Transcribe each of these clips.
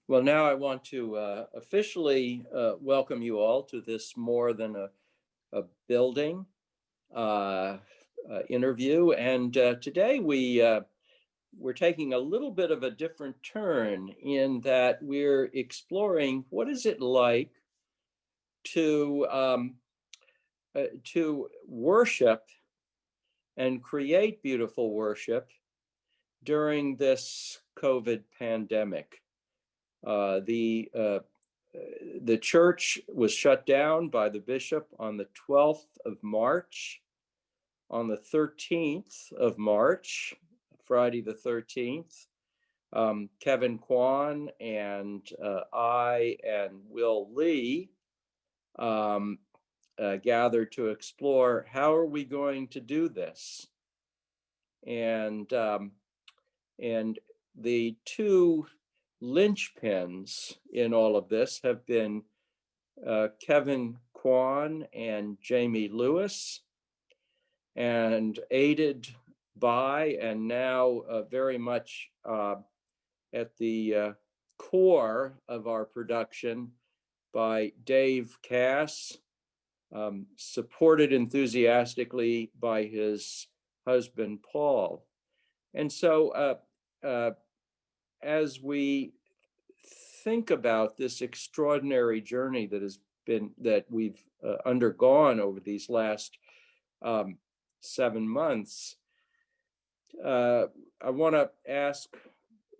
Well, now I want to officially welcome you all to this more than a building uh, interview. And today we're taking a little bit of a different turn in that we're exploring what is it like to to worship and create beautiful worship during this COVID pandemic. Uh, the uh, the church was shut down by the bishop on the 12th of March. On the 13th of March, Friday the 13th, Kevin Kwan and I and Will Lee um, gathered to explore how are we going to do this. And and the two linchpins in all of this have been Kevin Kwan and Jamie Lewis, and aided by and now very much at the core of our production by Dave Cass, supported enthusiastically by his husband Paul. And so as we think about this extraordinary journey that we've undergone over these last 7 months, I want to ask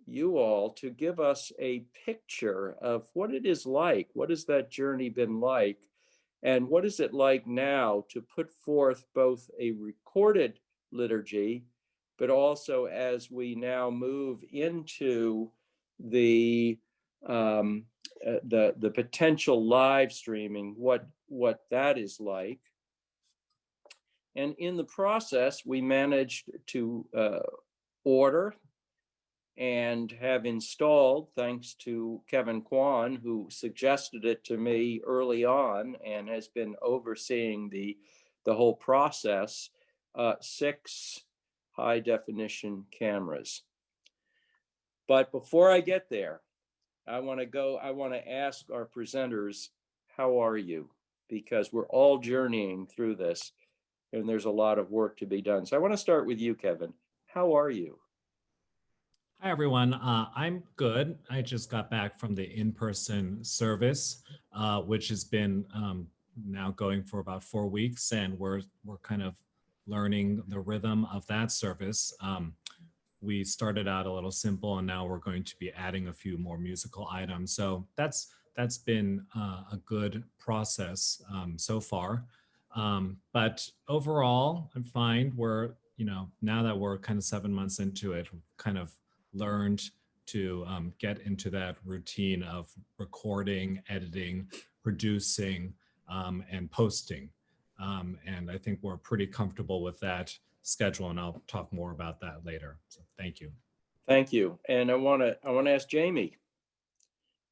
you all to give us a picture of what it is like. What has that journey been like? And what is it like now to put forth both a recorded liturgy, but also as we now move into the the potential live streaming, what that is like. And in the process, we managed to order and have installed, thanks to Kevin Kwan, who suggested it to me early on and has been overseeing the whole process, 6 high definition cameras. But before I get there, I want to ask our presenters, how are you? Because we're all journeying through this and there's a lot of work to be done. So I want to start with you, Kevin. How are you? Hi, everyone. I'm good. I just got back from the in-person service, which has been now going for about 4 weeks, and we're kind of learning the rhythm of that service. We started out a little simple, and now we're going to be adding a few more musical items. So that's been a good process so far. But overall, I'm fine. We're now that we're kind of 7 months into it, we've kind of learned to get into that routine of recording, editing, producing, and posting. And I think we're pretty comfortable with that schedule, and I'll talk more about that later. So thank you. Thank you. And I want to ask Jamie,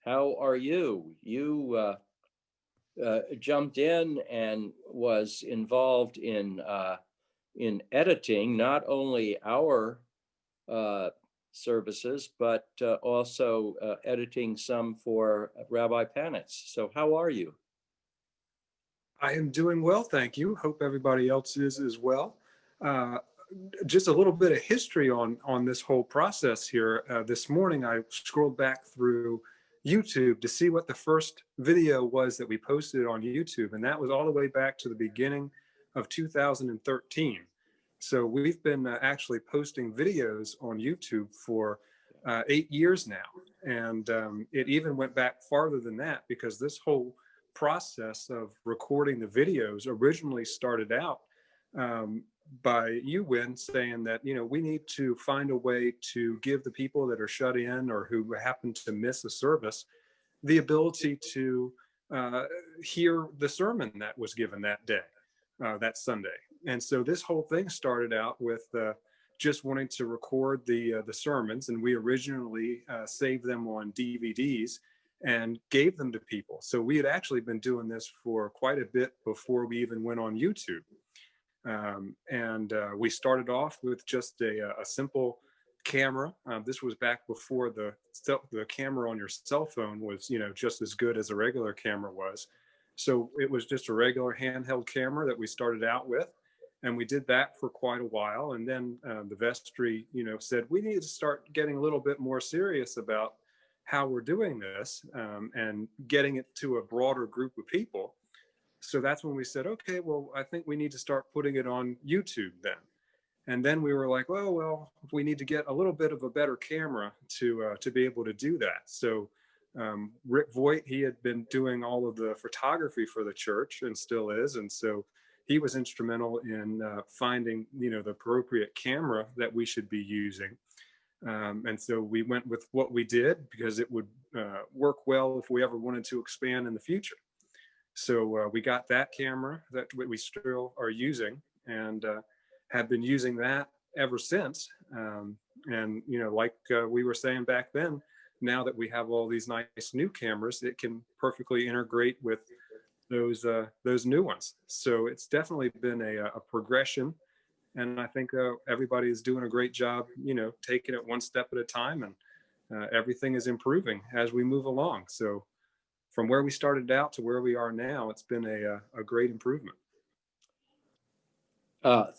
how are you? You jumped in and was involved in editing not only our services, but also editing some for Rabbi Panitz. So how are you? I am doing well, thank you. Hope everybody else is as well. Uh, just a little bit of history on this whole process here. This morning, I scrolled back through YouTube to see what the first video was that we posted on YouTube, and that was all the way back to the beginning of 2013. So we've been actually posting videos on YouTube for 8 years now, and it even went back farther than that, because this whole process of recording the videos originally started out by you, Win, saying that we need to find a way to give the people that are shut in or who happen to miss a service the ability to hear the sermon that was given that day, that Sunday. And so this whole thing started out with just wanting to record the sermons, and we originally saved them on DVDs and gave them to people. So we had actually been doing this for quite a bit before we even went on YouTube. And we started off with just a simple camera. This was back before the camera on your cell phone was, just as good as a regular camera was. So it was just a regular handheld camera that we started out with, and we did that for quite a while. And then the vestry, said we need to start getting a little bit more serious about how we're doing this, and getting it to a broader group of people. So that's when we said, okay, well, I think we need to start putting it on YouTube then. And then we were like, well, we need to get a little bit of a better camera to be able to do that. So Rick Voigt, he had been doing all of the photography for the church and still is, and so he was instrumental in finding the appropriate camera that we should be using. And so we went with what we did because it would work well if we ever wanted to expand in the future. So we got that camera that we still are using, and have been using that ever since. And like we were saying back then, now that we have all these nice new cameras, it can perfectly integrate with those new ones. So it's definitely been a progression, and I think everybody is doing a great job, taking it one step at a time, and everything is improving as we move along. So from where we started out to where we are now, it's been a great improvement.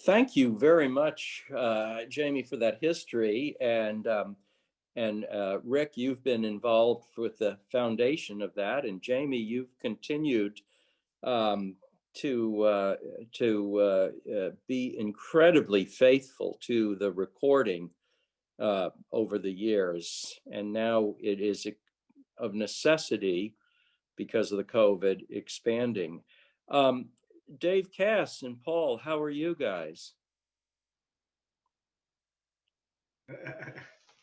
Thank you very much, Jamie, for that history. And Rick, you've been involved with the foundation of that. And Jamie, you've continued to be incredibly faithful to the recording over the years. And now it is of necessity, because of the COVID, expanding. Dave Cass and Paul, how are you guys?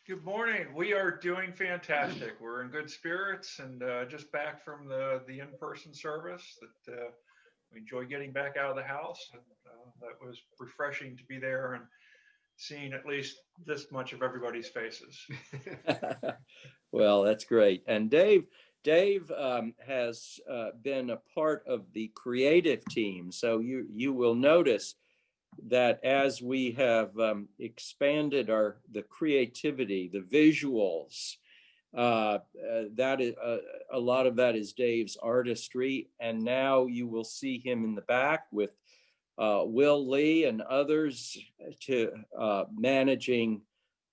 Good morning. We are doing fantastic. We're in good spirits, and just back from the in-person service. That we enjoy getting back out of the house, and that was refreshing to be there and seeing at least this much of everybody's faces. Well, that's great. And Dave has been a part of the creative team. So you will notice that as we have expanded the creativity, the visuals, that is a lot of that is Dave's artistry. And now you will see him in the back with Will Lee and others to managing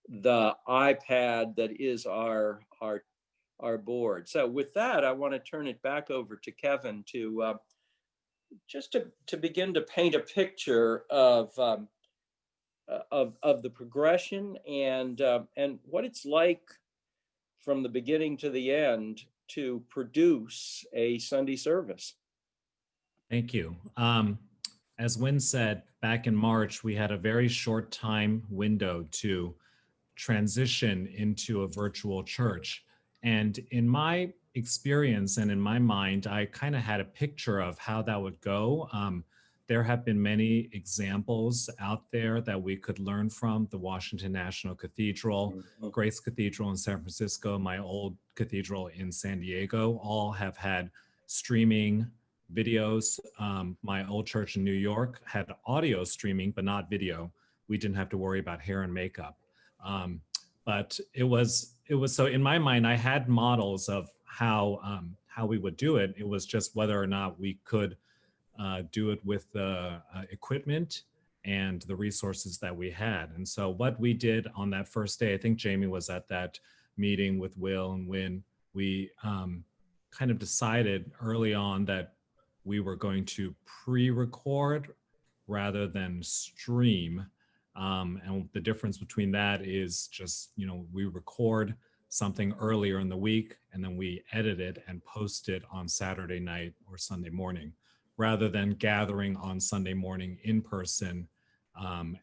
the iPad that is our board. So with that, I want to turn it back over to Kevin to just to begin to paint a picture of the progression and what it's like from the beginning to the end to produce a Sunday service. Thank you. As Wynn said, back in March, we had a very short time window to transition into a virtual church. And in my experience and in my mind, I kind of had a picture of how that would go. There have been many examples out there that we could learn from: the Washington National Cathedral, Grace Cathedral in San Francisco, my old cathedral in San Diego, all have had streaming videos. My old church in New York had audio streaming, but not video. We didn't have to worry about hair and makeup. But it was so in my mind, I had models of how we would do it. It was just whether or not we could do it with the equipment and the resources that we had. And so what we did on that first day, I think Jamie was at that meeting with Will and Wynn, we kind of decided early on that we were going to pre-record rather than stream. And the difference between that is just, we record something earlier in the week and then we edit it and post it on Saturday night or Sunday morning, rather than gathering on Sunday morning in person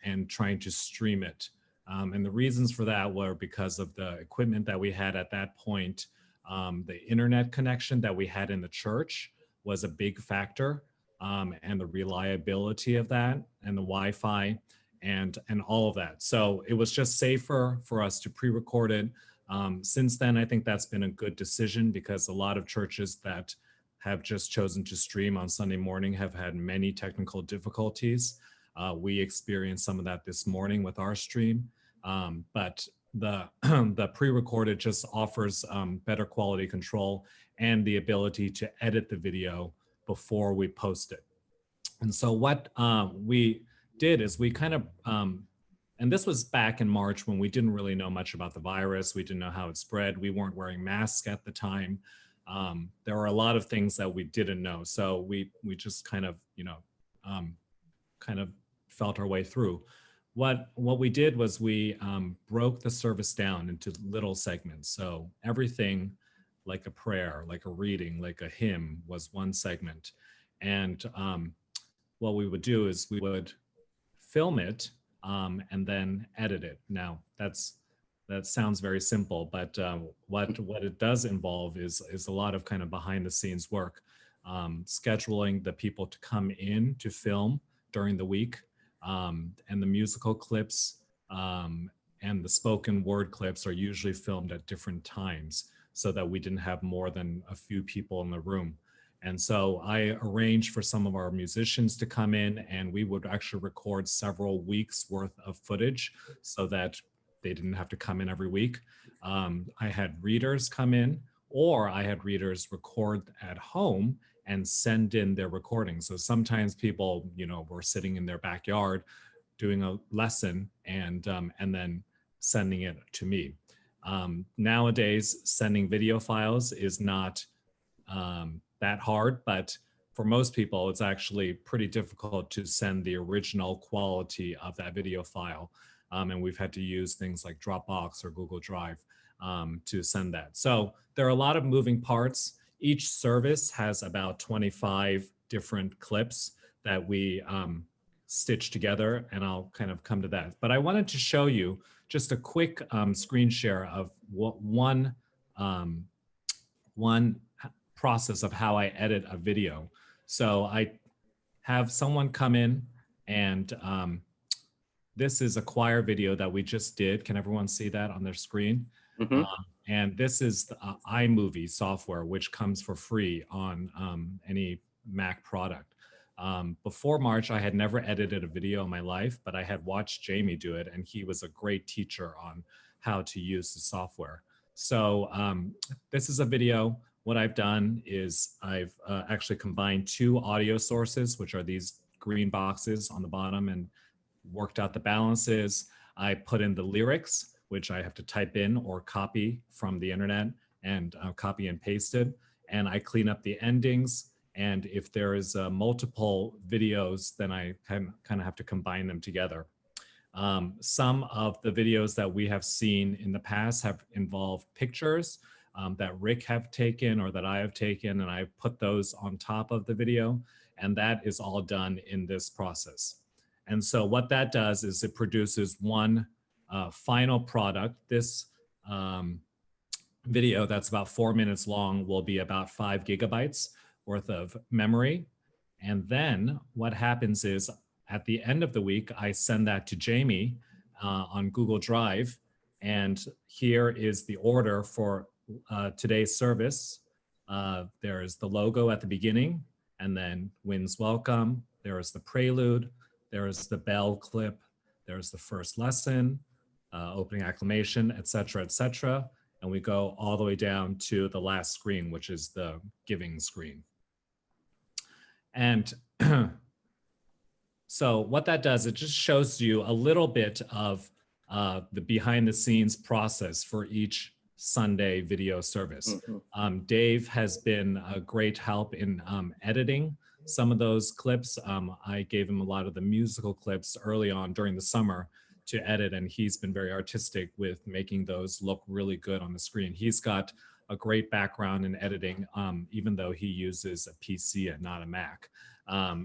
and trying to stream it. And the reasons for that were because of the equipment that we had at that point. The internet connection that we had in the church was a big factor, and the reliability of that and the Wi-Fi and all of that. So it was just safer for us to pre-record it. Since then, I think that's been a good decision, because a lot of churches that have just chosen to stream on Sunday morning have had many technical difficulties. We experienced some of that this morning with our stream. But the the pre-recorded just offers better quality control and the ability to edit the video before we post it. And so what we did is we kind of, and this was back in March when we didn't really know much about the virus. We didn't know how it spread. We weren't wearing masks at the time. There were a lot of things that we didn't know. So we just kind of, kind of felt our way through. What we did was we broke the service down into little segments. So everything like a prayer, like a reading, like a hymn was one segment. And what we would do is we would film it and then edit it. Now that sounds very simple, but what it does involve is a lot of kind of behind the scenes work, scheduling the people to come in to film during the week, and the musical clips and the spoken word clips are usually filmed at different times so that we didn't have more than a few people in the room. And so I arranged for some of our musicians to come in, and we would actually record several weeks worth of footage so that they didn't have to come in every week. I had readers come in, or I had readers record at home and send in their recordings. So sometimes people, were sitting in their backyard doing a lesson and then sending it to me. Nowadays, sending video files is not that hard, but for most people, it's actually pretty difficult to send the original quality of that video file. And we've had to use things like Dropbox or Google Drive to send that. So there are a lot of moving parts. Each service has about 25 different clips that we stitch together, and I'll kind of come to that. But I wanted to show you just a quick screen share of one process of how I edit a video. So I have someone come in, and this is a choir video that we just did. Can everyone see that on their screen? Mhm. And this is the iMovie software, which comes for free on any Mac product. Before March, I had never edited a video in my life, but I had watched Jamie do it, and he was a great teacher on how to use the software. So this is a video. What I've done is I've actually combined two audio sources, which are these green boxes on the bottom, and worked out the balances. I put in the lyrics, which I have to type in or copy from the internet and copy and paste it. And I clean up the endings. And if there is multiple videos, then I kind of have to combine them together. Some of the videos that we have seen in the past have involved pictures that Rick have taken or that I have taken, and I've put those on top of the video. And that is all done in this process. And so what that does is it produces one final product. This video that's about 4 minutes long will be about 5 gigabytes worth of memory. And then what happens is at the end of the week, I send that to Jamie on Google Drive. And here is the order for today's service. There's the logo at the beginning, and then Winds Welcome. There is the prelude. There is the bell clip. There's the first lesson, opening acclamation, et cetera, and we go all the way down to the last screen, which is the giving screen. And so what that does, it just shows you a little bit of the behind the scenes process for each Sunday video service. Mhm. Dave has been a great help in editing some of those clips. I gave him a lot of the musical clips early on during the summer to edit, and he's been very artistic with making those look really good on the screen. He's got a great background in editing, even though he uses a PC and not a Mac.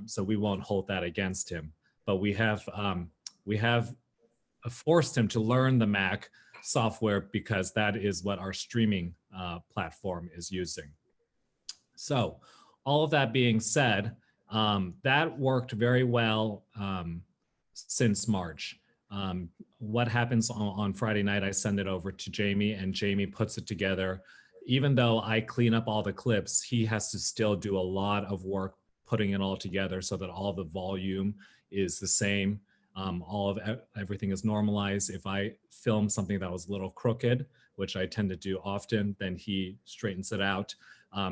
So we won't hold that against him. But we have forced him to learn the Mac software because that is what our streaming platform is using. So all of that being said, that worked very well since March. What happens on Friday night, I send it over to Jamie, and Jamie puts it together. Even though I clean up all the clips, he has to still do a lot of work putting it all together so that all the volume is the same. Everything is normalized. If I film something that was a little crooked, which I tend to do often, then he straightens it out.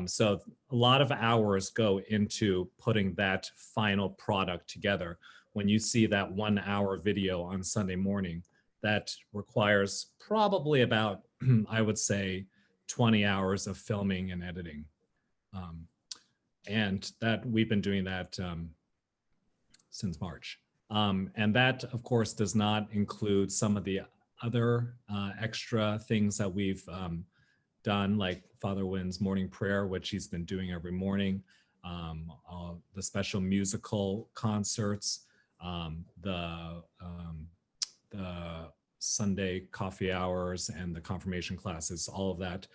So a lot of hours go into putting that final product together. When you see that 1 hour video on Sunday morning, that requires probably about, I would say, 20 hours of filming and editing. And that we've been doing that since March. And that, of course, does not include some of the other extra things that we've done, like Father Wynn's morning prayer, which he's been doing every morning, the special musical concerts, the Sunday coffee hours, and the confirmation classes. All of that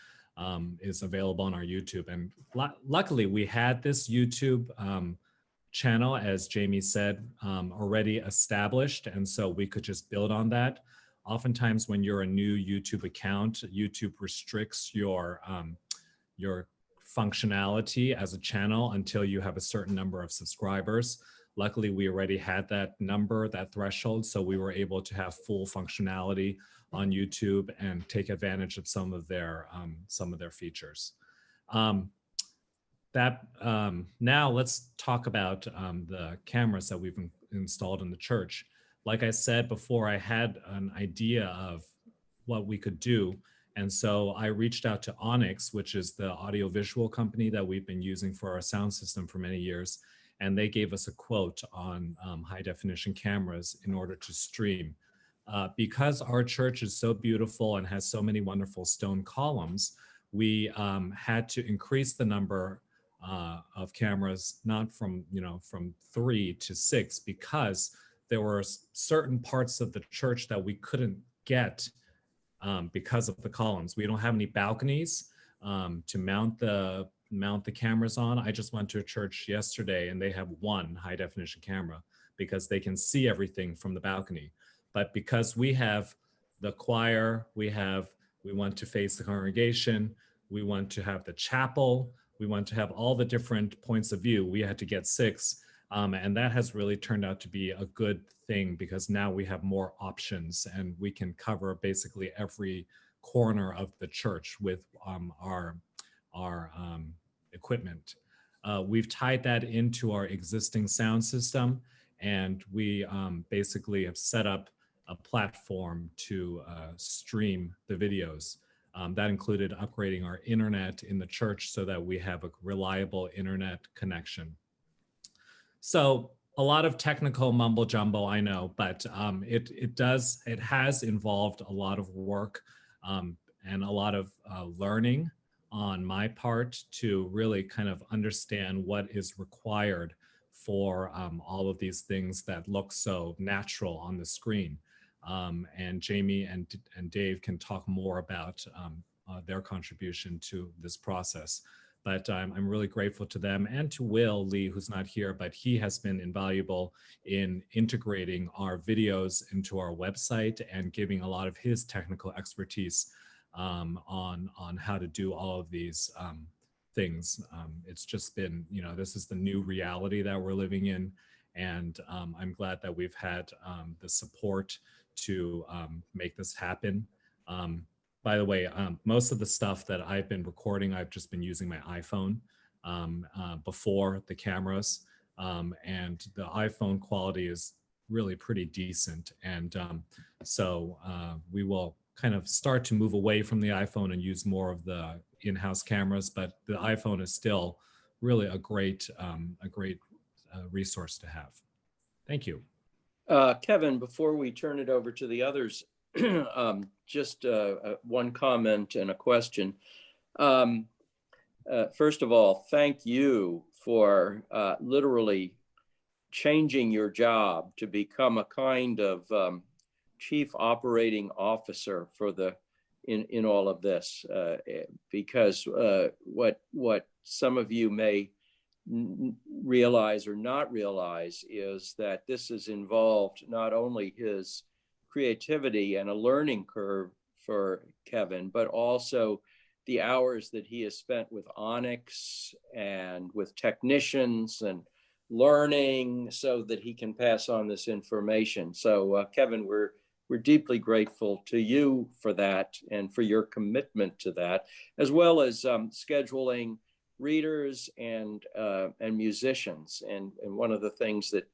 is available on our YouTube. And luckily, we had this YouTube channel, as Jamie said, already established, and so we could just build on that. Oftentimes, when you're a new YouTube account, YouTube restricts your functionality as a channel until you have a certain number of subscribers. Luckily, we already had that number, that threshold, so we were able to have full functionality on YouTube and take advantage of some of their features. Now let's talk about the cameras that we've installed in the church. Like I said before, I had an idea of what we could do. And so I reached out to Onyx, which is the audiovisual company that we've been using for our sound system for many years. And they gave us a quote on high definition cameras in order to stream. Because our church is so beautiful and has so many wonderful stone columns, we had to increase the number of cameras, not from 3 to 6, because there were certain parts of the church that we couldn't get because of the columns. We don't have any balconies to mount the cameras on. I just went to a church yesterday and they have one high definition camera because they can see everything from the balcony. But because we have the choir, we want to face the congregation, we want to have the chapel, we want to have all the different points of view, we had to get 6. And that has really turned out to be a good thing because now we have more options and we can cover basically every corner of the church with our equipment. We've tied that into our existing sound system, and we basically have set up a platform to stream the videos. That included upgrading our internet in the church so that we have a reliable internet connection. So a lot of technical mumbo jumbo, I know, but it has involved a lot of work and a lot of learning on my part to really kind of understand what is required for all of these things that look so natural on the screen. And Jamie and Dave can talk more about their contribution to this process. But I'm really grateful to them and to Will Lee, who's not here, but he has been invaluable in integrating our videos into our website and giving a lot of his technical expertise on how to do all of these things. It's just been, this is the new reality that we're living in. And I'm glad that we've had the support to make this happen. By the way, most of the stuff that I've been recording, I've just been using my iPhone before the cameras. And the iPhone quality is really pretty decent. And so we will kind of start to move away from the iPhone and use more of the in-house cameras. But the iPhone is still really a great resource to have. Thank you. Kevin, before we turn it over to the others, just one comment and a question. First of all, thank you for literally changing your job to become a kind of chief operating officer for in all of this, because what some of you may realize or not realize is that this has involved not only his creativity and a learning curve for Kevin, but also the hours that he has spent with Onyx and with technicians and learning so that he can pass on this information. So Kevin, we're deeply grateful to you for that and for your commitment to that, as well as scheduling readers and musicians. And one of the things that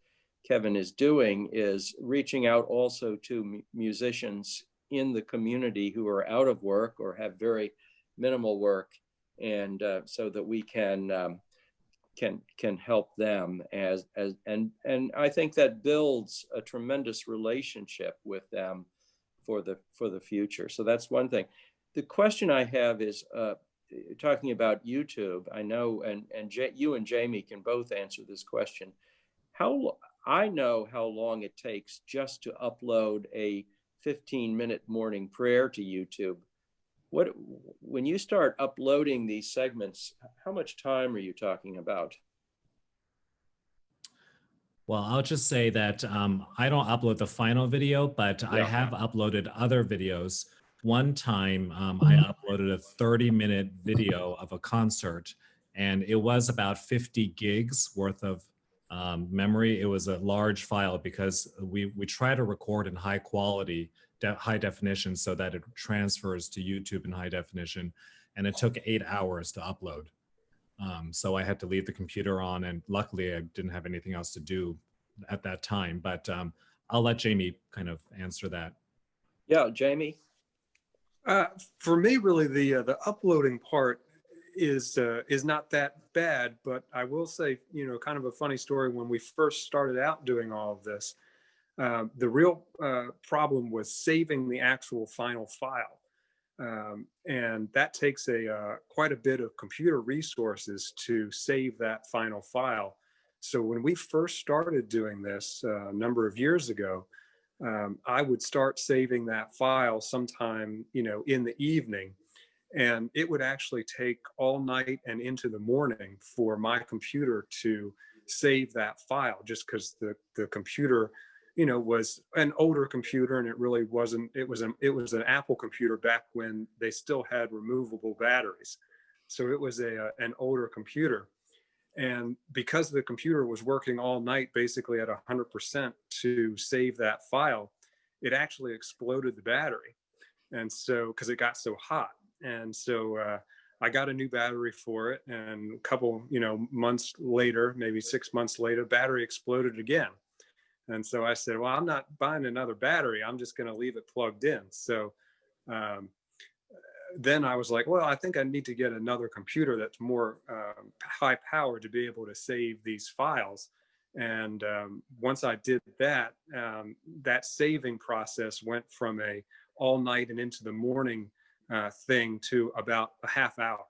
Kevin is doing is reaching out also to musicians in the community who are out of work or have very minimal work, and so that we can help them and I think that builds a tremendous relationship with them for the future. So that's one thing. The question I have is talking about YouTube. I know, and you and Jamie can both answer this question. I know how long it takes just to upload a 15-minute morning prayer to YouTube. When you start uploading these segments, how much time are you talking about? Well, I'll just say that I don't upload the final video, but I have uploaded other videos. One time I uploaded a 30-minute video of a concert, and it was about 50 gigs worth of memory. It was a large file because we try to record in high quality, high definition, so that it transfers to YouTube in high definition. And it took 8 hours to upload. So I had to leave the computer on, and luckily I didn't have anything else to do at that time. But I'll let Jamie kind of answer that. Yeah, Jamie. For me, really, the uploading part is not that bad. But I will say, kind of a funny story. When we first started out doing all of this, the real problem was saving the actual final file. And that takes quite a bit of computer resources to save that final file. So when we first started doing this a number of years ago, I would start saving that file sometime, in the evening, and it would actually take all night and into the morning for my computer to save that file, just because the computer was an older computer, and it really wasn't. It was an Apple computer back when they still had removable batteries, so it was an older computer. And because the computer was working all night, basically at 100% to save that file, it actually exploded the battery, and so because it got so hot, and so I got a new battery for it, and a couple months later, maybe 6 months later, battery exploded again. And so I said, well, I'm not buying another battery. I'm just going to leave it plugged in. So then I was like, well, I think I need to get another computer that's more high power to be able to save these files. And once I did that, that saving process went from a all night and into the morning thing to about a half hour.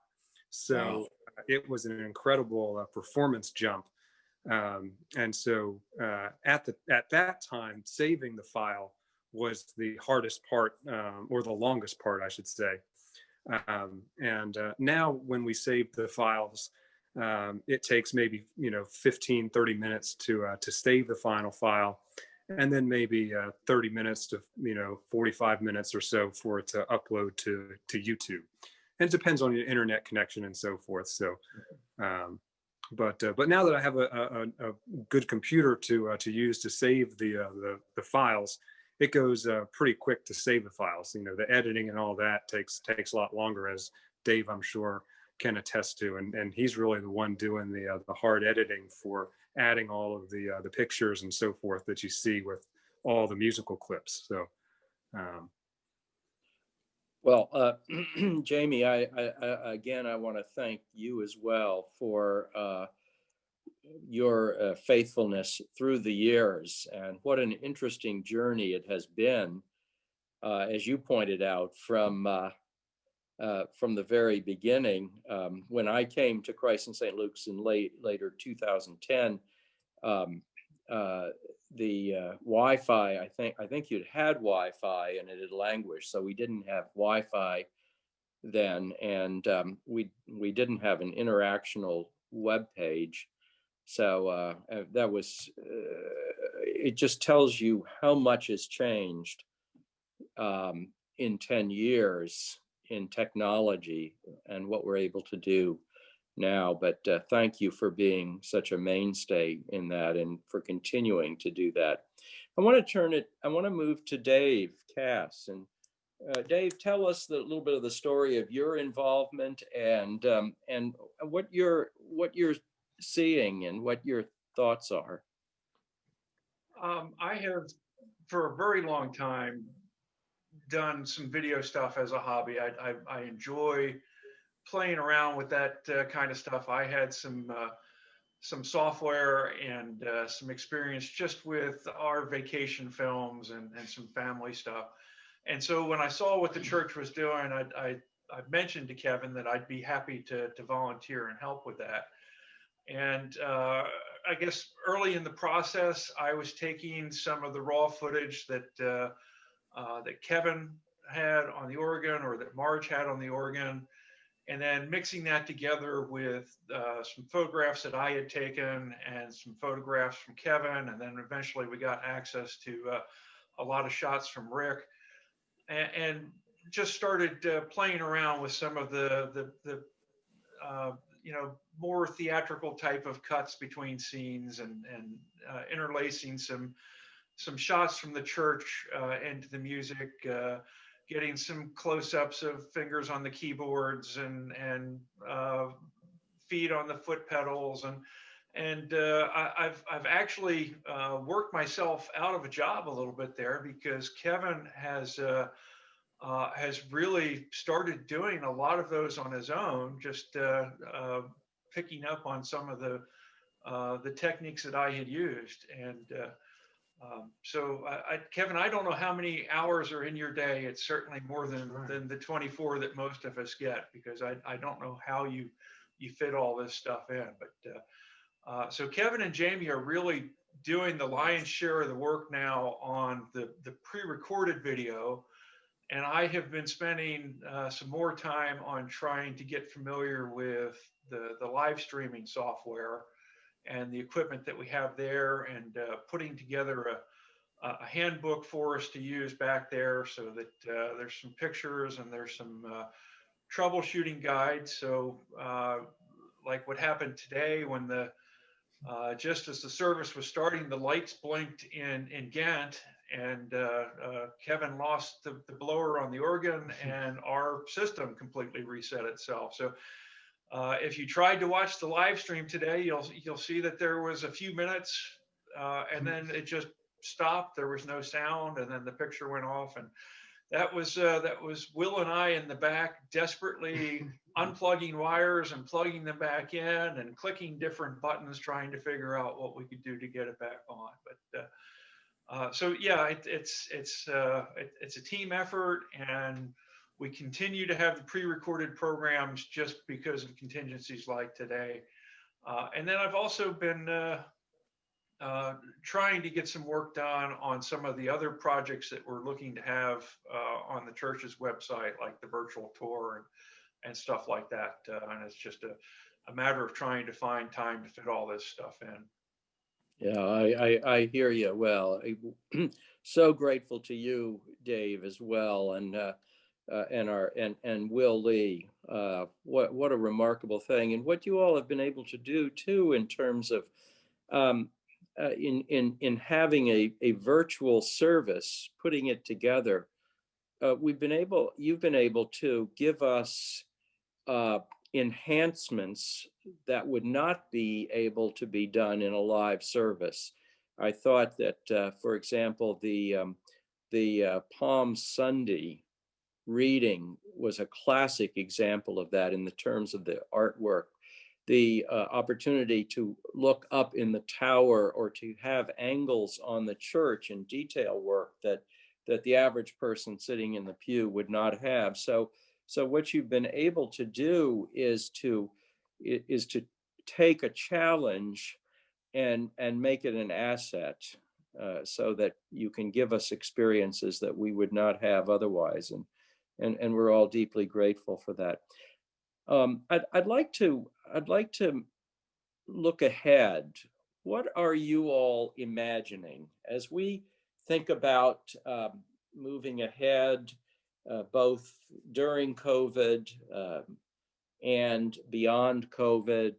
So it was an incredible performance jump. And so at that time, saving the file was the hardest part, or the longest part, I should say. And now when we save the files, it takes maybe 15, 30 minutes to save the final file, and then maybe 30 minutes to 45 minutes or so for it to upload to YouTube. And it depends on your internet connection and so forth. So but now that I have a good computer to use to save the files, it goes pretty quick to save the files. The editing and all that takes a lot longer, as Dave, I'm sure, can attest to, and he's really the one doing the hard editing for adding all of the pictures and so forth that you see with all the musical clips. So. Well, Jamie, I again, I want to thank you as well for your faithfulness through the years, and what an interesting journey it has been, as you pointed out, from the very beginning. When I came to Christ in St. Luke's in later 2010, the Wi-Fi, I think you'd had Wi-Fi and it had languished, so we didn't have Wi-Fi then, and we didn't have an interactional web page. So that was, it just tells you how much has changed in 10 years in technology and what we're able to do now, but thank you for being such a mainstay in that and for continuing to do that. I want to move to Dave Cass. And Dave, tell us a little bit of the story of your involvement and what you're seeing and what your thoughts are. I have, for a very long time, done some video stuff as a hobby. I enjoy playing around with that kind of stuff. I had some software and some experience just with our vacation films and some family stuff. And so when I saw what the church was doing, I mentioned to Kevin that I'd be happy to volunteer and help with that. And I guess early in the process, I was taking some of the raw footage that that Kevin had on the organ, or that Marge had on the organ, and then mixing that together with some photographs that I had taken and some photographs from Kevin, and then eventually we got access to a lot of shots from Rick, and just started playing around with some of the you know, more theatrical type of cuts between scenes, and interlacing some shots from the church into the music, getting some close-ups of fingers on the keyboards and feet on the foot pedals, and I've actually worked myself out of a job a little bit there, because Kevin has really started doing a lot of those on his own, just picking up on some of the techniques that I had used. And so Kevin, I don't know how many hours are in your day. It's certainly more than the 24 that most of us get, because I don't know how you fit all this stuff in. But so Kevin and Jamie are really doing the lion's share of the work now on the pre-recorded video. And I have been spending some more time on trying to get familiar with the live streaming software and the equipment that we have there, and putting together a handbook for us to use back there, so that there's some pictures and there's some troubleshooting guides. So like what happened today, when just as the service was starting, the lights blinked in Ghent, and Kevin lost the blower on the organ, and our system completely reset itself. So if you tried to watch the live stream today, you'll see that there was a few minutes, and then it just stopped. There was no sound, and then the picture went off, and that was Will and I in the back, desperately unplugging wires and plugging them back in, and clicking different buttons, trying to figure out what we could do to get it back on. But so yeah, it's a team effort, and we continue to have the pre-recorded programs just because of contingencies like today. And then I've also been trying to get some work done on some of the other projects that we're looking to have on the church's website, like the virtual tour and stuff like that. And it's just a matter of trying to find time to fit all this stuff in. Yeah, I hear you. Well, so grateful to you, Dave, as well, and Will Lee. What a remarkable thing, and what you all have been able to do too, in terms of in having a virtual service, putting it together. You've been able to give us enhancements that would not be able to be done in a live service. I thought that, for example, the Palm Sunday reading was a classic example of that in the terms of the artwork. The opportunity to look up in the tower, or to have angles on the church and detail work that the average person sitting in the pew would not have. So what you've been able to do is to take a challenge and make it an asset, so that you can give us experiences that we would not have otherwise, and we're all deeply grateful for that. I'd like to look ahead. What are you all imagining as we think about moving ahead, both during COVID and beyond COVID,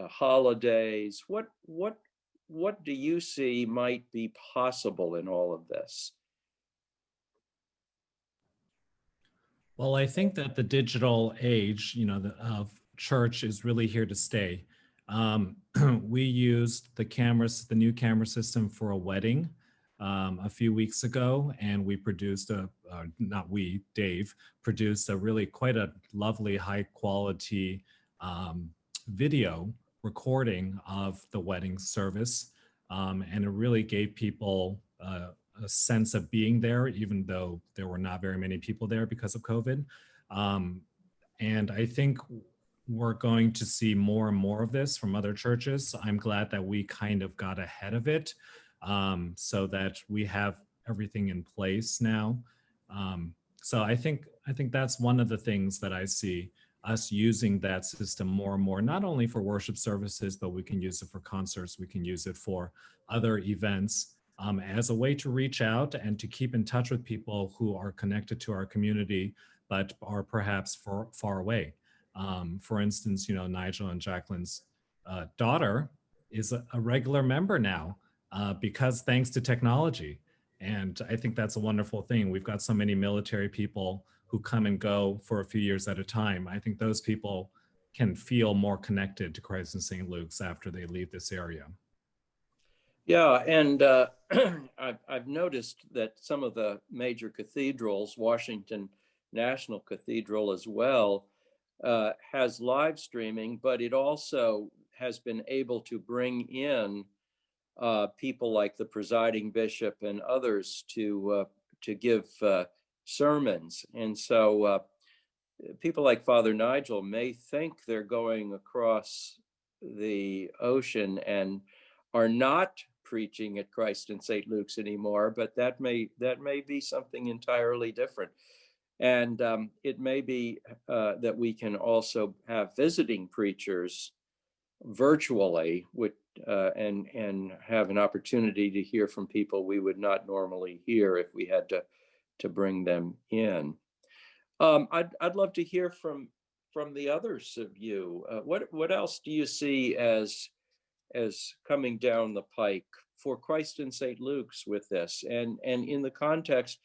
holidays? What do you see might be possible in all of this? Well, I think that the digital age, of church is really here to stay. We used the cameras, the new camera system for a wedding a few weeks ago, and we produced not we, Dave, produced a really quite a lovely, high quality video recording of the wedding service. And it really gave people a sense of being there, even though there were not very many people there because of COVID. Um, and I think we're going to see more and more of this from other churches. I'm glad that we kind of got ahead of it, so that we have everything in place now. So I think that's one of the things that I see us using that system more and more, not only for worship services, but we can use it for concerts, we can use it for other events, as a way to reach out and to keep in touch with people who are connected to our community, but are perhaps far away. For instance, Nigel and Jacqueline's daughter is a regular member now, because thanks to technology. And I think that's a wonderful thing. We've got so many military people who come and go for a few years at a time. I think those people can feel more connected to Christ in St. Luke's after they leave this area. Yeah, and I've noticed that some of the major cathedrals, Washington National Cathedral as well, has live streaming, but it also has been able to bring in people like the presiding bishop and others to give sermons. And so people like Father Nigel may think they're going across the ocean and are not preaching at Christ in St. Luke's anymore, but that may be something entirely different. And it may be that we can also have visiting preachers virtually, and have an opportunity to hear from people we would not normally hear if we had to bring them in. I'd love to hear from the others of you. What else do you see as coming down the pike for Christ in St. Luke's with this? And in the context,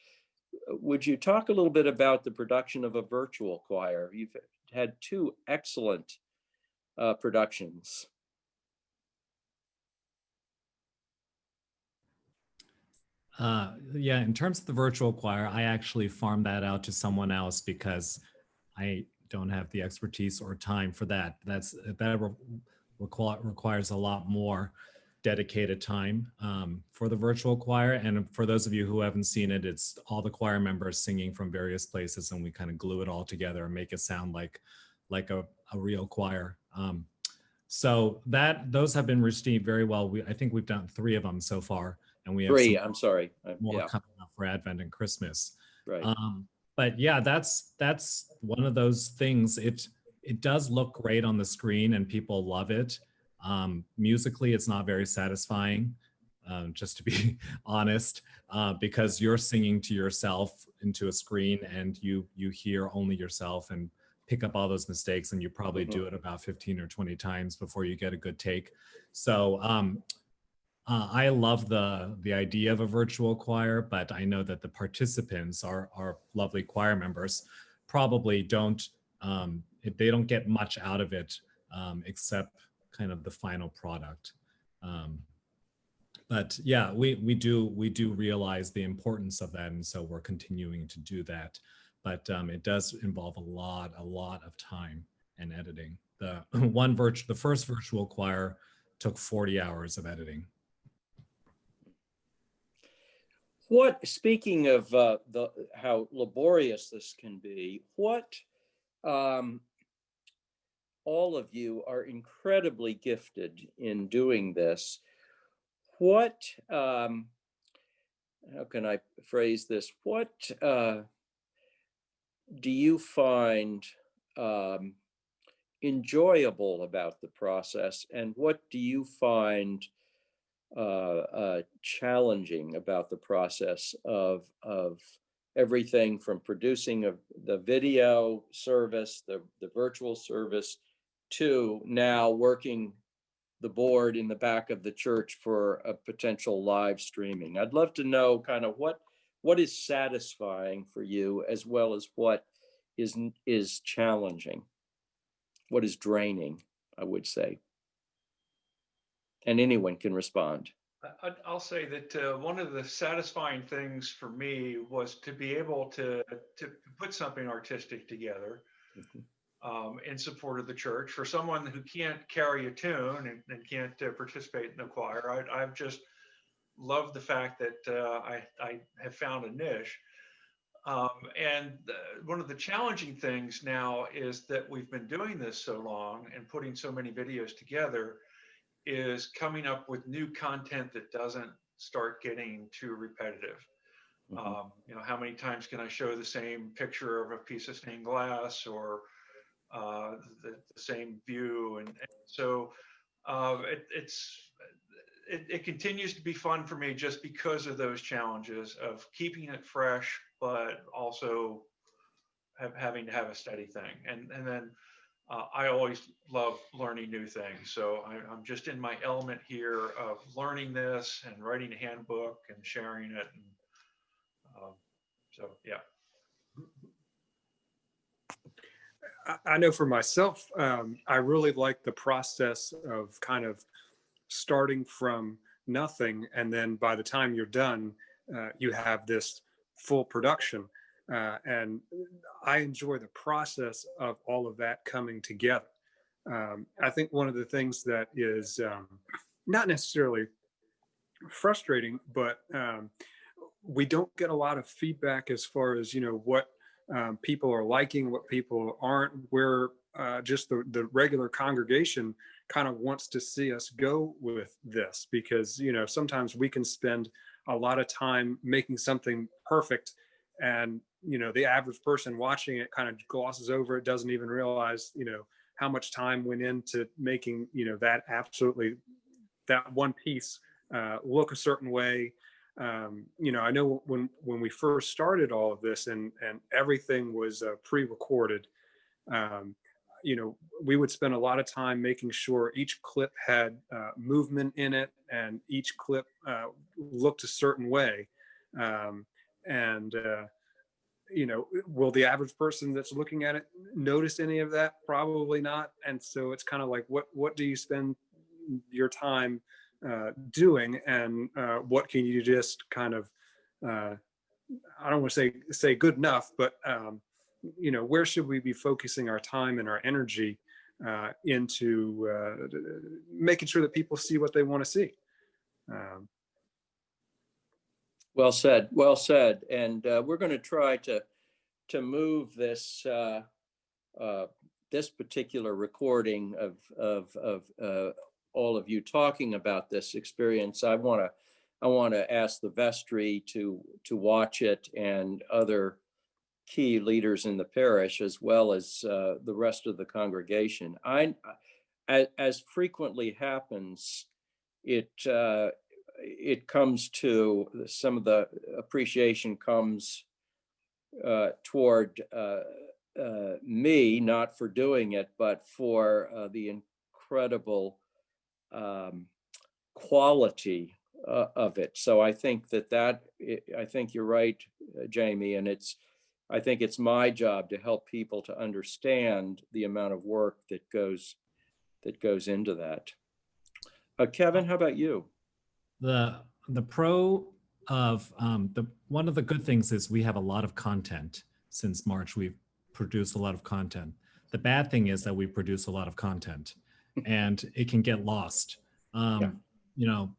would you talk a little bit about the production of a virtual choir? You've had two excellent productions. Yeah, in terms of the virtual choir, I actually farmed that out to someone else because I don't have the expertise or time for that. That requires a lot more dedicated time for the virtual choir. And for those of you who haven't seen it, it's all the choir members singing from various places, and we kind of glue it all together and make it sound like a real choir. So those have been received very well. I think we've done 3 of them so far, and we have Three, some I'm sorry. more Yeah, coming up for Advent and Christmas. right. But yeah, that's one of those things. It does look great on the screen, and people love it. Musically, it's not very satisfying, just to be honest, because you're singing to yourself into a screen, and you hear only yourself and pick up all those mistakes, and you probably do it about 15 or 20 times before you get a good take. So I love the idea of a virtual choir, but I know that the participants, our lovely choir members, probably don't they don't get much out of it, except kind of the final product. But yeah, we do realize the importance of that, and so we're continuing to do that. But it does involve a lot of time and editing. The first virtual choir took 40 hours of editing. Speaking of how laborious this can be, all of you are incredibly gifted in doing this. How can I phrase this? What do you find enjoyable about the process, and what do you find challenging about the process of everything from producing the video service, the virtual service, to now working the board in the back of the church for a potential live streaming. I'd love to know kind of what is satisfying for you, as well as what is challenging, what is draining, I would say. And anyone can respond. I'll say that one of the satisfying things for me was to be able to put something artistic together in support of the church. For someone who can't carry a tune and can't participate in the choir, I've just loved the fact that I have found a niche. One of the challenging things now is that we've been doing this so long and putting so many videos together, is coming up with new content that doesn't start getting too repetitive. You know, how many times can I show the same picture of a piece of stained glass, or the same view? And so it continues to be fun for me, just because of those challenges of keeping it fresh, but also having to have a steady thing. And then I always love learning new things. So I'm just in my element here of learning this and writing a handbook and sharing it. And so, yeah. I know for myself, I really like the process of kind of starting from nothing, and then by the time you're done, you have this full production. And I enjoy the process of all of that coming together. I think one of the things that is not necessarily frustrating, but we don't get a lot of feedback as far as, you know, what people are liking, what people aren't, where just the regular congregation kind of wants to see us go with this. Because, you know, sometimes we can spend a lot of time making something perfect, and, you know, the average person watching it kind of glosses over it, doesn't even realize, you know, how much time went into making, you know, that one piece look a certain way. You know, I know when we first started all of this, and everything was pre-recorded, you know, we would spend a lot of time making sure each clip had movement in it, and each clip looked a certain way. And you know, will the average person that's looking at it notice any of that? Probably not. And so it's kind of like, what do you spend your time doing, and what can you just kind of I don't want to say good enough, but you know, where should we be focusing our time and our energy into making sure that people see what they want to see. Well said. Well said. And we're going to try to move this this particular recording of all of you talking about this experience. I want to ask the vestry to watch it, and other key leaders in the parish, as well as the rest of the congregation. As frequently happens, it comes to some of the appreciation comes toward me, not for doing it, but for the incredible quality of it. So I think I think you're right, Jamie, and I think it's my job to help people to understand the amount of work that goes into that. Kevin, how about you? The pro of one of the good things is we have a lot of content. Since March, we've produced a lot of content. The bad thing is that we produce a lot of content, and it can get lost. You know,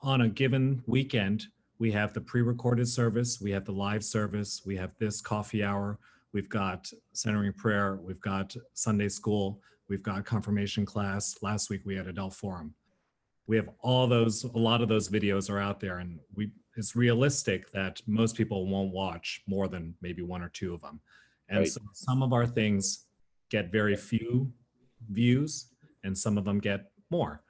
on a given weekend, we have the pre-recorded service, we have the live service, we have this coffee hour, we've got centering prayer, we've got Sunday school, we've got confirmation class. Last week we had adult forum. We have all those, a lot of those videos are out there, and it's realistic that most people won't watch more than maybe one or two of them. And Right. So some of our things get very few views, and some of them get more.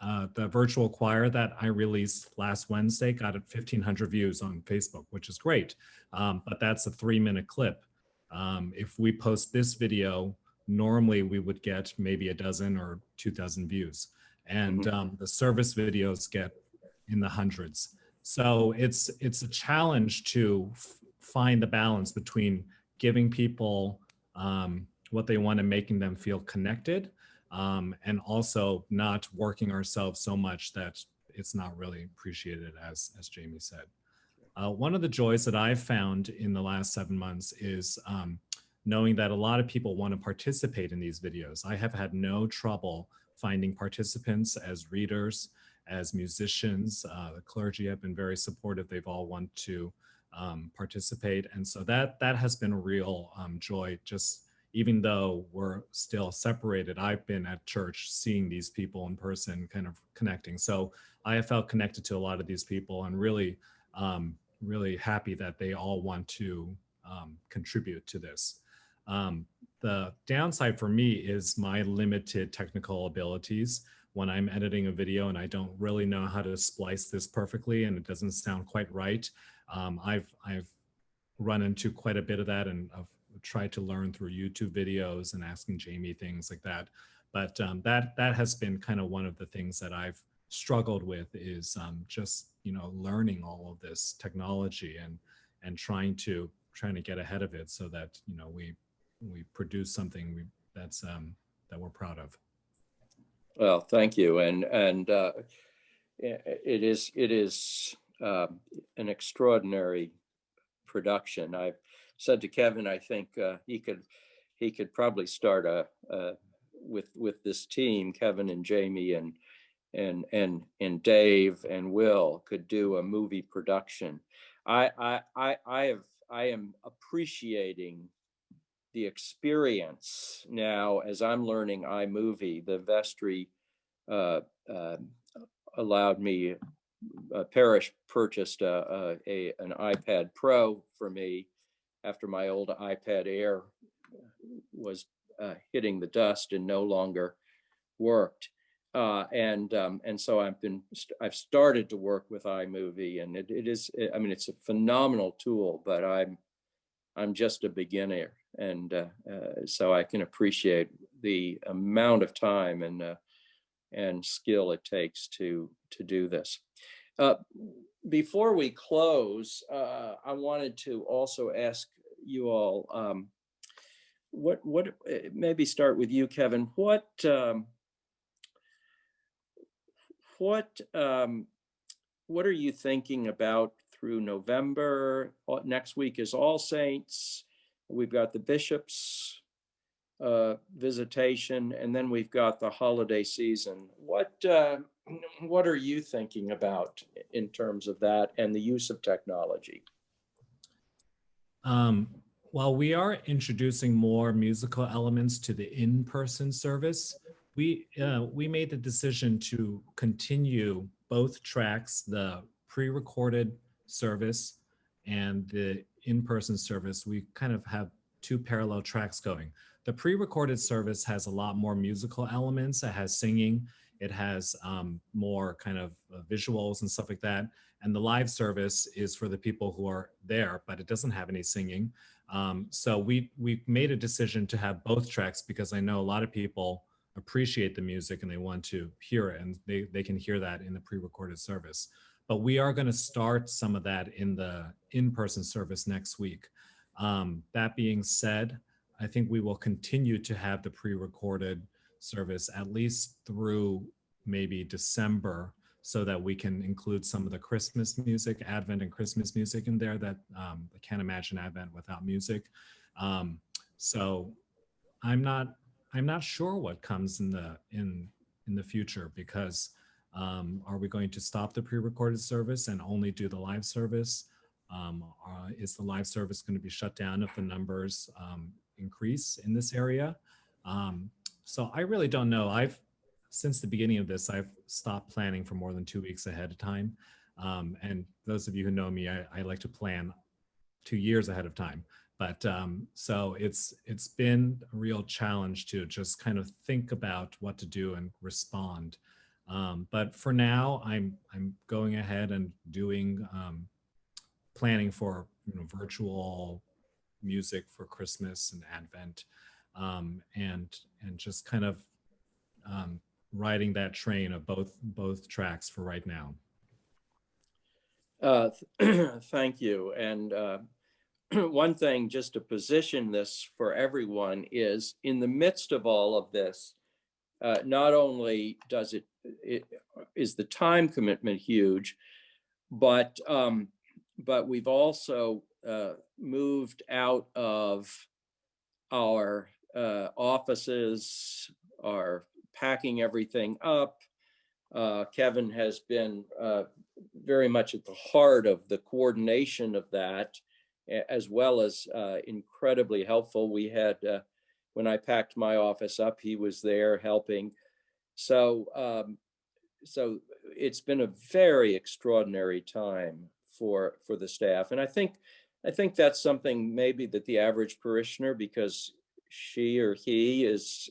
the virtual choir that I released last Wednesday got 1,500 views on Facebook, which is great. But that's a 3-minute clip. If we post this video, normally we would get maybe a dozen or 2,000 views. And the service videos get in the hundreds. So it's a challenge to find the balance between giving people what they want and making them feel connected, and also not working ourselves so much that it's not really appreciated, as Jamie said. One of the joys that I've found in the last 7 months is knowing that a lot of people want to participate in these videos. I have had no trouble finding participants as readers, as musicians. The clergy have been very supportive. They've all want to participate. And so that has been a real joy. Just even though we're still separated, I've been at church seeing these people in person, kind of connecting. So I have felt connected to a lot of these people, and really, really happy that they all want to contribute to this. The downside for me is my limited technical abilities. When I'm editing a video and I don't really know how to splice this perfectly and it doesn't sound quite right, I've run into quite a bit of that, and I've tried to learn through YouTube videos and asking Jamie things like that. But that has been kind of one of the things that I've struggled with, is just learning all of this technology and trying to get ahead of it, so that we produce something that's that we're proud of. Well, thank you. And it is an extraordinary production. I've said to Kevin, I think he could probably start with this team, Kevin and Jamie and Dave and Will could do a movie production. I am appreciating the experience now as I'm learning iMovie. The vestry allowed me, parish purchased an iPad Pro for me after my old iPad Air was hitting the dust and no longer worked. And so I've started to work with iMovie, and it is, I mean, it's a phenomenal tool, but I'm just a beginner, and so I can appreciate the amount of time and skill it takes to do this. Before we close, I wanted to also ask you all, what maybe start with you, Kevin. What are you thinking about through November? Next week is All Saints. We've got the bishops' visitation, and then we've got the holiday season. What are you thinking about in terms of that and the use of technology? While we are introducing more musical elements to the in-person service, we made the decision to continue both tracks, the pre-recorded service and the in-person service. We kind of have two parallel tracks going. The pre-recorded service has a lot more musical elements. It has singing. It has more kind of visuals and stuff like that. And the live service is for the people who are there, but it doesn't have any singing. So we made a decision to have both tracks, because I know a lot of people appreciate the music and they want to hear it, and they can hear that in the pre-recorded service. But we are going to start some of that in the in-person service next week. That being said, I think we will continue to have the pre-recorded service at least through maybe December, so that we can include some of the Christmas music, Advent and Christmas music in there that I can't imagine Advent without music. So I'm not sure what comes in the future, because are we going to stop the pre-recorded service and only do the live service? Is the live service going to be shut down if the numbers increase in this area? So I really don't know. Since the beginning of this, I've stopped planning for more than 2 weeks ahead of time. And those of you who know me, I like to plan 2 years ahead of time. But so it's been a real challenge to just kind of think about what to do and respond. But for now, I'm going ahead and doing planning for virtual music for Christmas and Advent, and just kind of riding that train of both tracks for right now. Thank you. And one thing, just to position this for everyone, is in the midst of all of this, not only is the time commitment huge, but we've also moved out of our offices, are packing everything up. Kevin has been very much at the heart of the coordination of that, as well as incredibly helpful. We had, when I packed my office up, he was there helping. So, so it's been a very extraordinary time for the staff, and I think that's something maybe that the average parishioner, because she or he is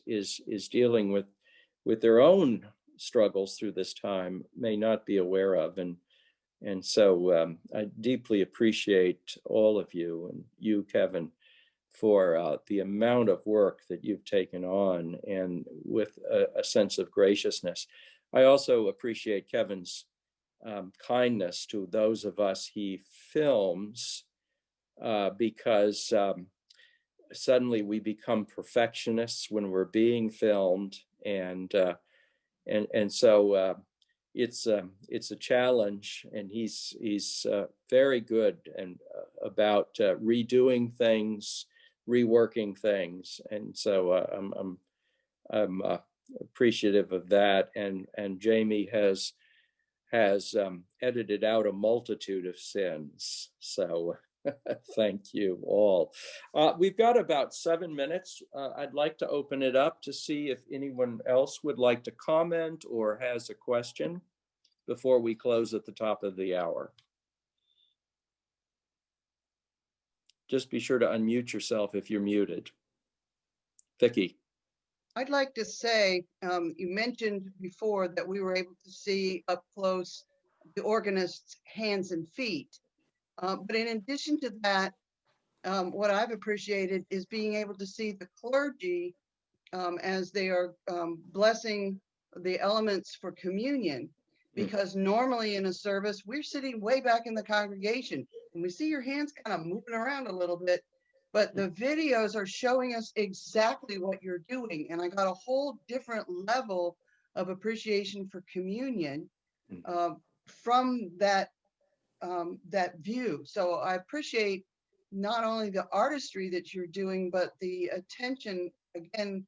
dealing with their own struggles through this time, may not be aware of. And so I deeply appreciate all of you, and you, Kevin, for the amount of work that you've taken on, and with a sense of graciousness. I also appreciate Kevin's kindness to those of us he films, because suddenly we become perfectionists when we're being filmed, and so it's a challenge, and he's very good and about redoing things, reworking things, and so I'm appreciative of that. And Jamie has edited out a multitude of sins, so thank you all. We've got about 7 minutes. I'd like to open it up to see if anyone else would like to comment or has a question before we close at the top of the hour. Just be sure to unmute yourself if you're muted. Vicki. I'd like to say, you mentioned before that we were able to see up close the organist's hands and feet. But in addition to that, what I've appreciated is being able to see the clergy as they are blessing the elements for communion. Because normally in a service, we're sitting way back in the congregation and we see your hands kind of moving around a little bit, but the videos are showing us exactly what you're doing. And I got a whole different level of appreciation for communion from that view. So I appreciate not only the artistry that you're doing, but the attention, again,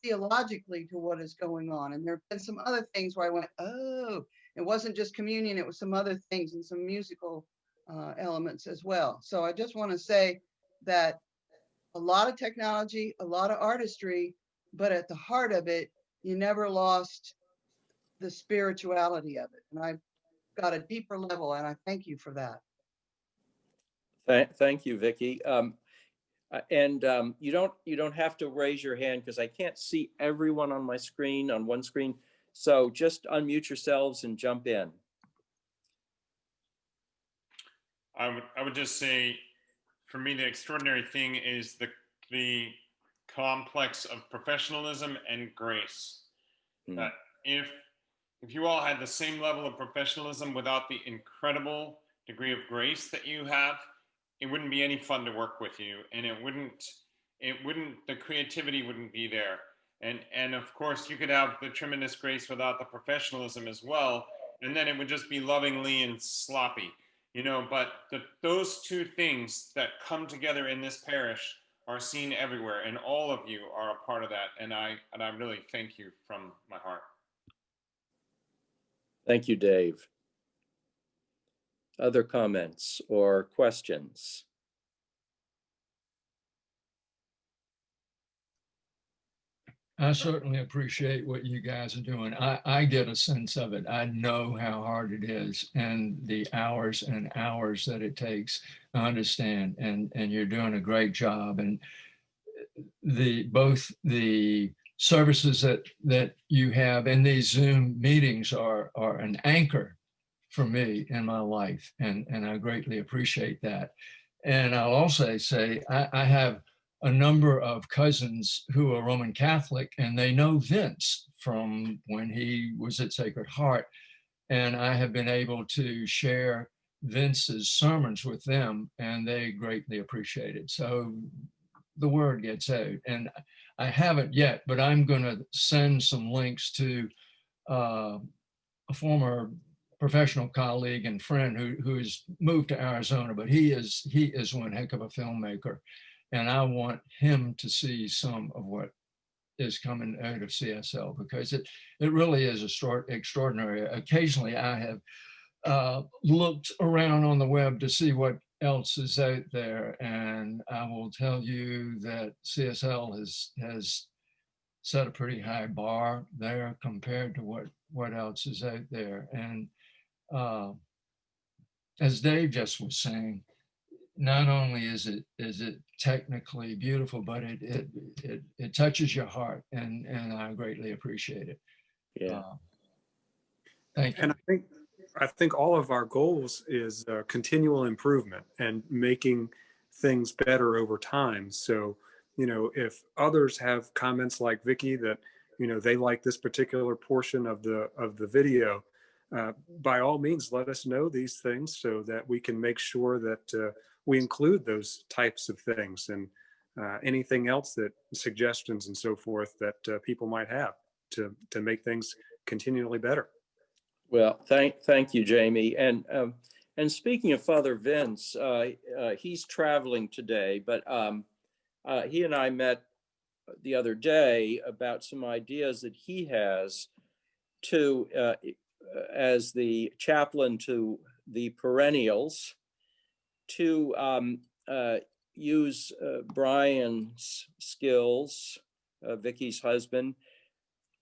theologically to what is going on. And there have been some other things where I went, oh, it wasn't just communion, it was some other things and some musical elements as well. So I just want to say that a lot of technology, a lot of artistry, but at the heart of it, you never lost the spirituality of it. And I've got a deeper level, and I thank you for that. Thank you, Vicki. And you don't have to raise your hand because I can't see everyone on my screen, on one screen. So just unmute yourselves and jump in. I would just say, for me, the extraordinary thing is the complex of professionalism and grace. That if you all had the same level of professionalism without the incredible degree of grace that you have, it wouldn't be any fun to work with you, and the creativity wouldn't be there. And of course, you could have the tremendous grace without the professionalism as well, and then it would just be lovingly and sloppy, but those two things that come together in this parish are seen everywhere, and all of you are a part of that, and I really thank you from my heart. Thank you, Dave. Other comments or questions? I certainly appreciate what you guys are doing. I get a sense of it. I know how hard it is and the hours and hours that it takes to understand, and you're doing a great job. And both the services that you have in these Zoom meetings are an anchor for me in my life, and I greatly appreciate that. And I'll also say I have a number of cousins who are Roman Catholic, and they know Vince from when he was at Sacred Heart, and I have been able to share Vince's sermons with them, and they greatly appreciate it. So the word gets out, and I haven't yet, but I'm going to send some links to a former professional colleague and friend who has moved to Arizona, but he is one heck of a filmmaker, and I want him to see some of what is coming out of CSL, because it really is extraordinary. Occasionally, I have looked around on the web to see what else is out there, and I will tell you that CSL has set a pretty high bar there compared to what else is out there. And as Dave just was saying, not only is it technically beautiful, but it touches your heart, and I greatly appreciate it. Yeah. Thank you. And I think all of our goals is continual improvement and making things better over time. So, if others have comments like Vicky that, they like this particular portion of the video, by all means, let us know these things so that we can make sure that we include those types of things, and anything else, that suggestions and so forth that people might have to make things continually better. Well, thank you, Jamie. And speaking of Father Vince, he's traveling today, but he and I met the other day about some ideas that he has to, as the chaplain to the perennials, to use Brian's skills, Vicky's husband,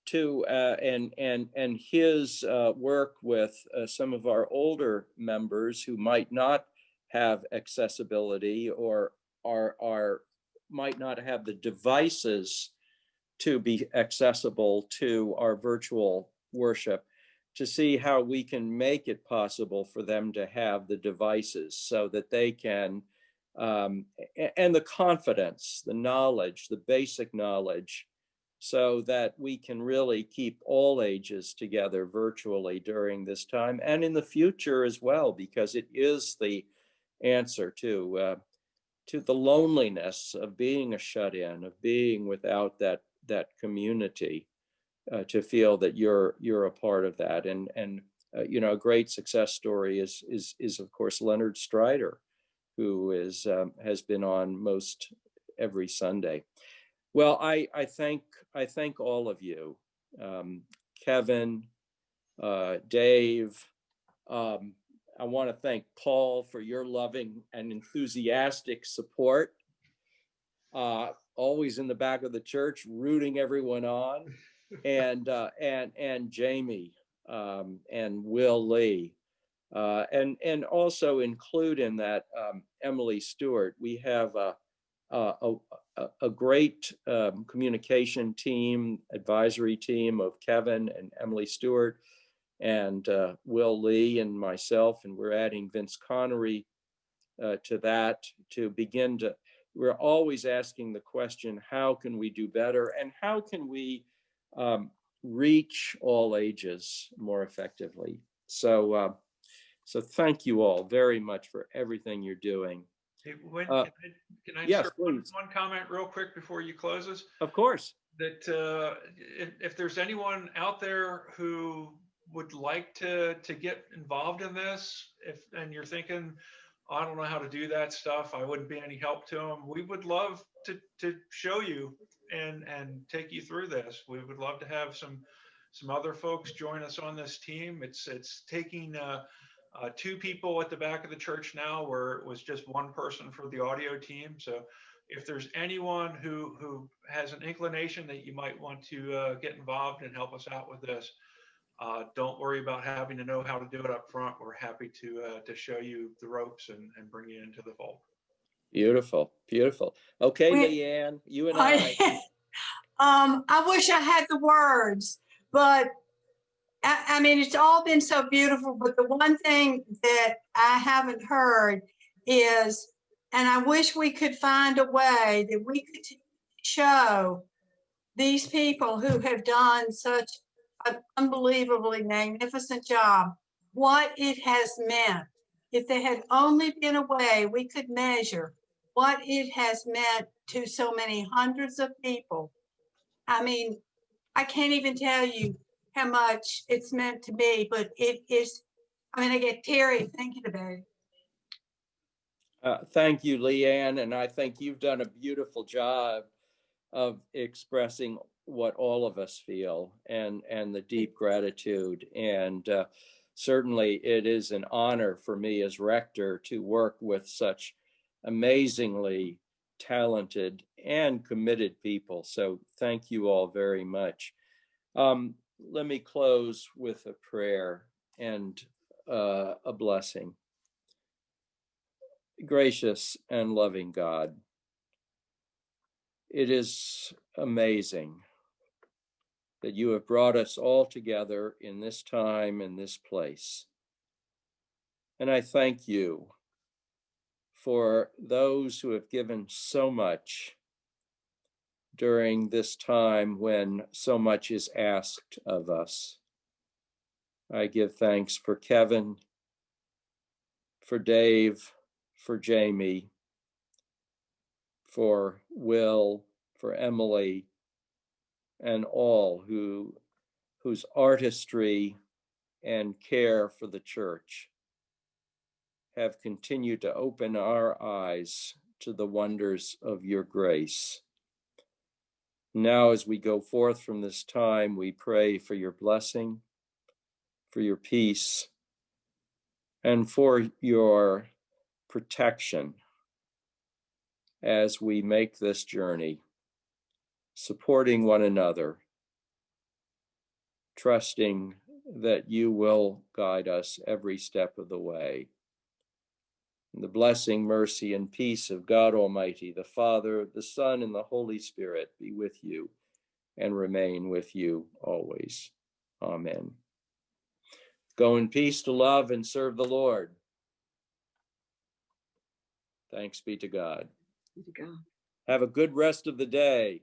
to and his work with some of our older members who might not have accessibility or might not have the devices to be accessible to our virtual worship, to see how we can make it possible for them to have the devices so that they can, and the confidence, the knowledge, the basic knowledge, so that we can really keep all ages together virtually during this time and in the future as well, because it is the answer to the loneliness of being a shut-in, of being without that community, to feel that you're a part of that. And a great success story is of course Leonard Strider, who has been on most every Sunday. Well, I thank all of you, Kevin, Dave. I want to thank Paul for your loving and enthusiastic support. Always in the back of the church, rooting everyone on, and Jamie and Will Lee, and also include in that Emily Stewart. We have a great communication team, advisory team of Kevin and Emily Stewart and Will Lee and myself, and we're adding Vince Connery to that to begin to. We're always asking the question, how can we do better, and how can we reach all ages more effectively? So thank you all very much for everything you're doing. Hey, can I yes, insert one comment real quick before you close this? Of course. That if there's anyone out there who would like to get involved in this, and you're thinking, I don't know how to do that stuff, I wouldn't be any help to them, we would love to show you and take you through this. We would love to have some other folks join us on this team. It's taking 2 people at the back of the church now, where it was just 1 person for the audio team. So if there's anyone who has an inclination that you might want to get involved and help us out with this, don't worry about having to know how to do it up front. We're happy to show you the ropes and bring you into the fold. Beautiful, beautiful. Okay, Leanne, you and I. I wish I had the words, but I mean, it's all been so beautiful. But the one thing that I haven't heard is, and I wish we could find a way that we could show these people who have done such an unbelievably magnificent job what it has meant. If there had only been a way we could measure what it has meant to so many hundreds of people. I mean, I can't even tell you how much it's meant to me, but it is, I mean, I get teary thinking about it. Thank you, Leanne, and I think you've done a beautiful job of expressing what all of us feel and the deep gratitude. And certainly it is an honor for me as rector to work with such amazingly talented and committed people. So thank you all very much. Let me close with a prayer and a blessing. Gracious and loving God, it is amazing that you have brought us all together in this time and this place. And I thank you for those who have given so much during this time when so much is asked of us. I give thanks for Kevin, for Dave, for Jamie, for Will, for Emily, and all whose artistry and care for the church have continued to open our eyes to the wonders of your grace. Now, as we go forth from this time, we pray for your blessing, for your peace, and for your protection as we make this journey, supporting one another, trusting that you will guide us every step of the way. And the blessing, mercy, and peace of God Almighty, the Father, the Son, and the Holy Spirit be with you and remain with you always. Amen. Go in peace to love and serve the Lord. Thanks be to God. Have a good rest of the day.